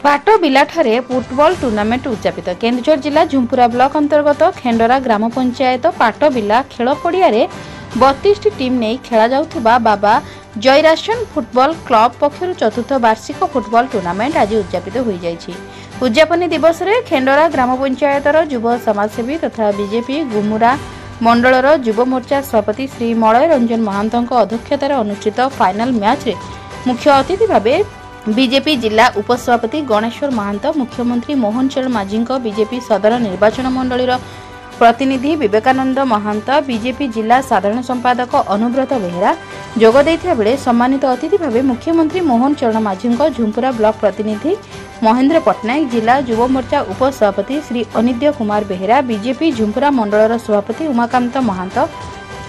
पाटबिलाठारे football tournament उद्यापित Keonjhar जिला झुंपुरा block अंतर्गत खेंडरा ग्राम पंचायत पाटबिला खेल पड़िया 32 टीम नहीं खेला जाउथिबा बाबा जयराशन फुटबॉल क्लब पक्षर चतुर्थ वार्षिक फुटबॉल टूर्नामेंट आज उद्यापित हो जाइछि। उद्यापनी दिवस रे खेंडरा ग्राम पंचायतर युव समाजसेवी तथा बीजेपी गुमुरा मंडलर युव मोर्चा सभापति श्री मलय रंजन महांतଙ୍କ अध्यक्षतार अनुष्ठित फाइनाल मैच रे मुख्य अतिथि भावे बीजेपी जिला उपसभापति गणेश्वर महांत, मुख्यमंत्री मोहन चरण माझी, बीजेपी सदर निर्वाचन मंडलीर प्रतिनिधि विवेकानंद महांत, बीजेपी जिला साधारण संपादक अनुव्रत बेहेरा जोग दैथिया बेले सम्मानित अतिथि भावे मुख्यमंत्री मोहन चरण माझी, झुंपुरा ब्लॉक प्रतिनिधि महेंद्र पट्टनायक, जिला युव मोर्चा उपसभापति श्री अनिद्य कुमार बेहेरा, बीजेपी झुंपुरा मंडलर सभापति उमाकांत महांत,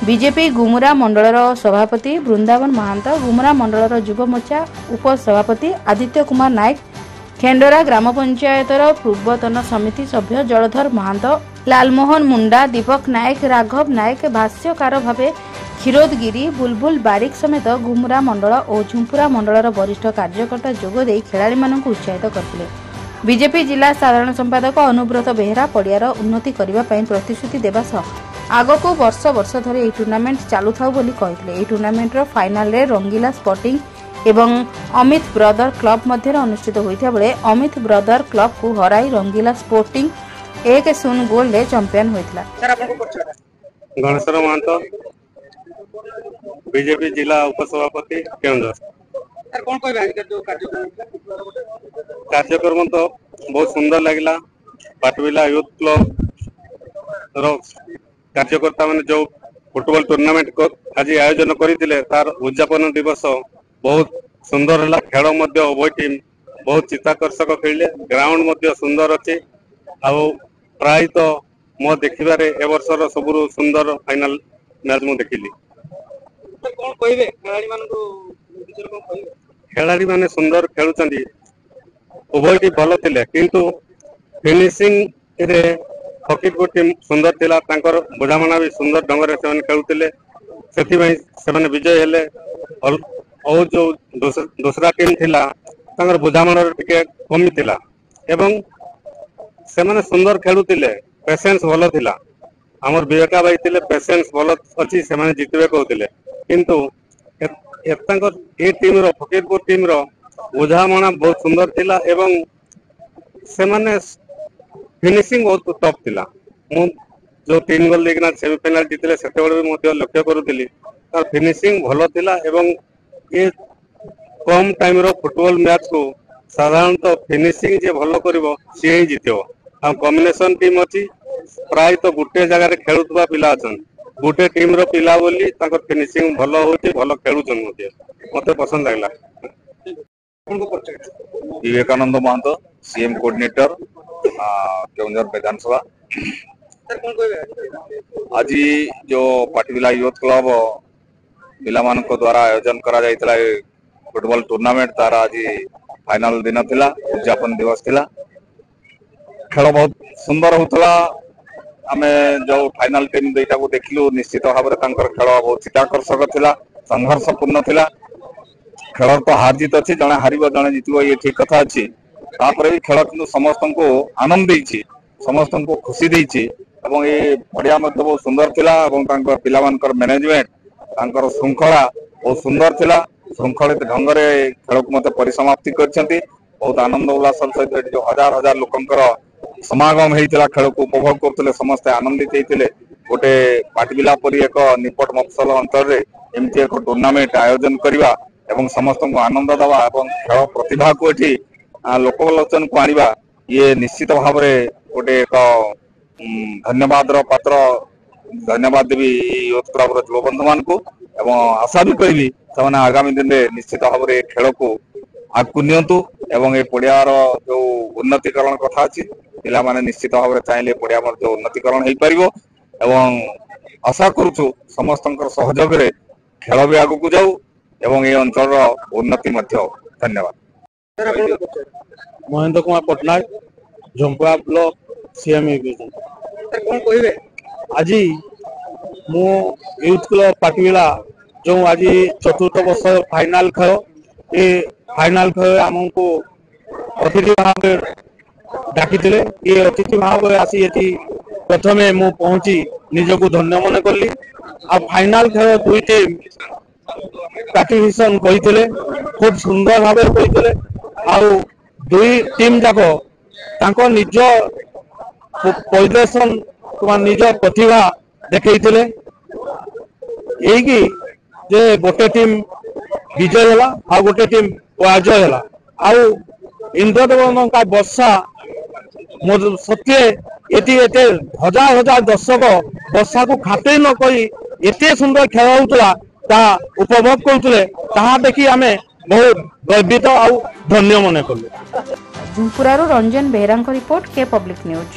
बीजेपी गुमुरा मंडलर सभापति वृंदावन महांत, गुमुरा मंडलर युव मोर्चा उपसभापति आदित्य कुमार नायक, खेंडरा ग्राम पंचायतर पूर्वतन समिति सभ्य जलधर महांत, लालमोहन मुंडा, दीपक नायक, राघव नायक, भाष्यकार भावे क्षीरोदगिरी बुलबुल बारिक समेत गुमुरा मंडल और झुंपुरा मंडलर वरिष्ठ कार्यकर्ता जोगदे खेलाड़ी मानक उत्साहित करते। बीजेपी जिला साधारण संपादक अनुव्रत बेहेरा पड़ियार उन्नति करने प्रतिश्रुति देवा आग को वर्ष वर्ष धरे यह टूर्नामेंट चालू था बोली कहते। यह टूर्नामेंट फाइनाल रे रंगीला स्पोर्टिंग एवं अमित ब्रदर क्लब मध्य अनुष्ठित होता बेले अमित ब्रदर क्लब को हराई रंगीला स्पोर्टिंग 1-0 गोल रे चैंपियन होता। गणेश्वर महांत, बीजेपी जिला उपसभापति केन्दुझर। कार्यक्रम तो बहुत सुंदर लगिला। पाटबिला यूथ क्लब कार्यकर्ता मैंने जो फुटबॉल टूर्नामेंट को आज आयोजन करते तार उद्यापन दिवस बहुत सुंदर है। खेल उभय टीम बहुत चित्ताकर्षक खेले। ग्राउंड सुंदर अच्छी प्राय तो मो देखिबारे ए वर्षर सबुरु सुंदर फाइनल मैच मु देखिली। खेलाड़ी माने सुंदर खेलुचंदी, उभय टीम भल थिले किंतु फिनिशिंग रे फकीरपुर टीम सुंदर थिला। तांकर बुझामणा भी सुंदर ढंग रे सेवन खेलुतिले, सेथि भाई सेमाने विजय हेले। और जो दूसरा टीम थिला तांकर बुझामणा टिके कमी थिला एवं सेमाने सुंदर खेलुतिले। पेशेंस भल थिला। हमर विवेका भाई थिले, पेशेंस भल अछि, सेमाने जितबे कहउतिले किंतु एतांकर ए टीम रो फकीरपुर टीम रो बुझामणा बहुत सुंदर थिला एवं सेमाने फिनिशिंग बहुत टफ थिला। मु जो 3 गोल लेकिन सेमीफाइनल जीतले सेते बेले भी मध्य लक्ष्य करूतिली तार फिनिशिंग भलो थिला एवं ए कम टाइम रो फुटबॉल मैच को साधारणतः फिनिशिंग जे भलो करिवो से ही जितियो। आ कॉम्बिनेशन टीम अछि, प्राय तो गुटे जगह रे खेलुतबा पिला अछन, गुटे टीम रो पिला बोली ताकर फिनिशिंग भलो होची, भलो खेलुचन मते मते पसंद लागला। विवेकानंद महंत, सीएम कोऑर्डिनेटर केन्दुझर विधानसभा। आज जो पाटबिला यूथ क्लब पिला मानक द्वारा आयोजन करा जायतला फुटबॉल टूर्नामेंट तार आज फाइनल दिन थिला, उद्यापन दिवस थिला। खेल बहुत सुंदर होतला। आमे जो फाइनल टीम दुईटा को देखिलु निश्चित भाव में तांकर खेल बहुत चित्ताकर्षक थिला, संघर्षपूर्ण थिला। खेल तो हार जीत अच्छी, जड़े हार जड़े जीत ये ठीक कथा अच्छी। तापर भी खेल कि समस्त को आनंद देछि, समस्त को खुशी देछि एवं ये पड़िया बहुत सुंदर थिला एवं तांकर पिला मानकर मैनेजमेंट तांकर श्रृंखला बहुत सुंदर थिला। श्रृंखलित ढंग से खेल को मत परिसमाप्ति करछंती। बहुत आनंद उल्लास सहित जो हजार हजार लोकंकर समागम होता खेल को उपभोग करते समस्ते आनंदित होते। गोटे पाटबिला परी एक निपट मफसल अंतर एमती एक टूर्नामेंट आयोजन करवा एवं समस्त को आनंद दवा एवं खेल प्रतिभा को एठी लोकलोचन को आनिबा ये निश्चित भाव में गोटे एक धन्यवाद पात्र। धन्यवाद देवी यूथ क्लब युव बंधु मान को एवं आशा भी करी से आगामी दिन में निश्चित भाव में खेल को आगू नियंतु एवं ये पड़ियार जो उन्नतीकरण कथा अच्छी पिला माने निश्चित भाव में चाहिए पड़िया जो उन्नतीकरण हो पार एवं आशा करुचु समस्त सहयोग रे खेल भी आगू जाऊ एवं ये अंचल उन्नति मध्य। धन्यवाद। Mahendra Kumar Pattanaik, Jhumpura block CM. आज मु यूथ क्लब पाटबिला जो आज चतुर्थ वर्ष फाइनाल खेल ये फाइनाल खेल आमको अतिथि भाव डाकी ये अतिथि भाव आसी ये प्रथमे मु पहुंची निजको धन्य मन कली। आ फाइनाल खेल दुई टीम पार्टिसिपेशन करते खूब सुंदर भाव करते दुई टीम जाक तांको निज प्रदर्शन निज प्रतिभा देखते जे गोटे टीम विजय है आ गोटे टीम पराजय है। आ इंद्रदेव का वर्षा सत्य एटी एते हजार हजार दर्शक वर्षा को खातिर न करी एते सुंदर खेल होता ता उपभोग करते देखी आम बहुत गर्वित आ धन्य मन कलु। झुंपुरारू रंजन बेहरा रिपोर्ट के पब्लिक न्यूज।